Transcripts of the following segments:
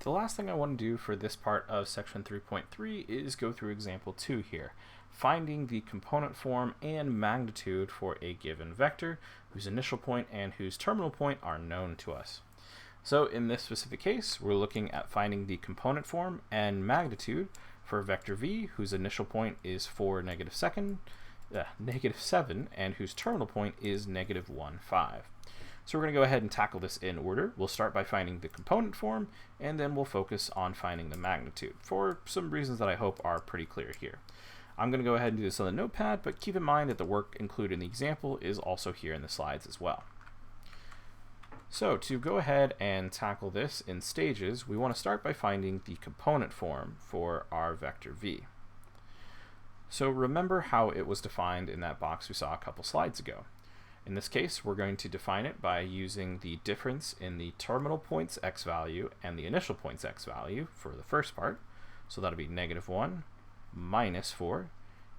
the last thing I want to do for this part of section 3.3 is go through example 2 here, finding the component form and magnitude for a given vector whose initial point and whose terminal point are known to us. So in this specific case, we're looking at finding the component form and magnitude for vector v whose initial point is 4, -7, and whose terminal point is -1, 5. So we're going to go ahead and tackle this in order. We'll start by finding the component form, and then we'll focus on finding the magnitude for some reasons that I hope are pretty clear here. I'm going to go ahead and do this on the notepad, but keep in mind that the work included in the example is also here in the slides as well. So to go ahead and tackle this in stages, we want to start by finding the component form for our vector v. So remember how it was defined in that box we saw a couple slides ago. In this case, we're going to define it by using the difference in the terminal point's x value and the initial point's x value for the first part. So that'll be -1 minus 4,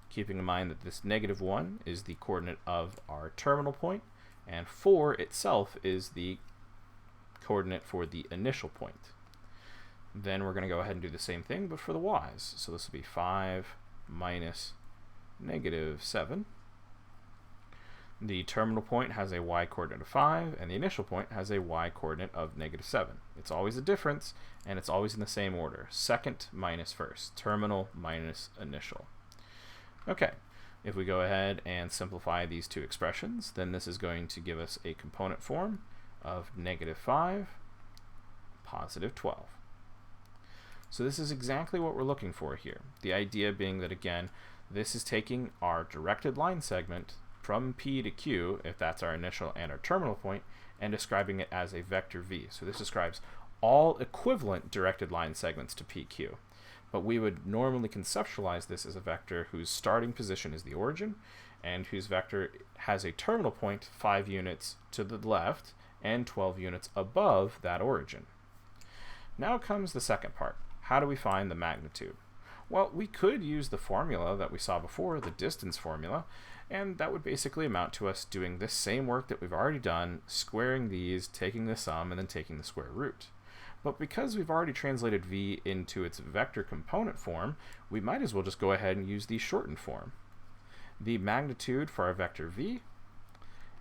keeping in mind that this -1 is the coordinate of our terminal point, and 4 itself is the coordinate for the initial point. Then we're going to go ahead and do the same thing, but for the y's. So this will be 5 minus -7. The terminal point has a y coordinate of 5, and the initial point has a y coordinate of -7. It's always a difference, and it's always in the same order. Second minus first, terminal minus initial. Okay, if we go ahead and simplify these two expressions, then this is going to give us a component form of -5, +12. So this is exactly what we're looking for here. The idea being that, again, this is taking our directed line segment from P to Q, if that's our initial and our terminal point, and describing it as a vector v. So this describes all equivalent directed line segments to PQ. But we would normally conceptualize this as a vector whose starting position is the origin, and whose vector has a terminal point 5 units to the left and 12 units above that origin. Now comes the second part. How do we find the magnitude? Well, we could use the formula that we saw before, the distance formula, and that would basically amount to us doing this same work that we've already done, squaring these, taking the sum, and then taking the square root. But because we've already translated v into its vector component form, we might as well just go ahead and use the shortened form. The magnitude for our vector v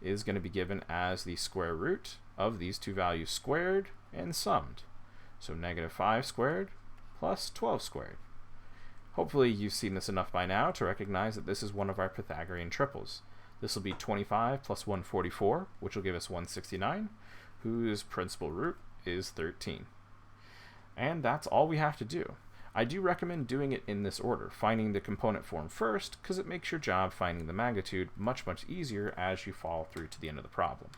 is going to be given as the square root of these two values squared and summed. So -5 squared plus 12 squared. Hopefully you've seen this enough by now to recognize that this is one of our Pythagorean triples. This will be 25 plus 144, which will give us 169, whose principal root is 13. And that's all we have to do. I do recommend doing it in this order, finding the component form first, because it makes your job finding the magnitude much easier as you fall through to the end of the problem.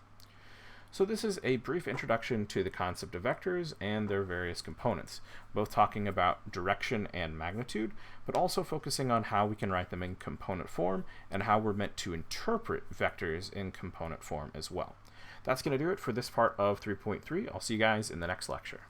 So this is a brief introduction to the concept of vectors and their various components, both talking about direction and magnitude, but also focusing on how we can write them in component form and how we're meant to interpret vectors in component form as well. That's going to do it for this part of 3.3. I'll see you guys in the next lecture.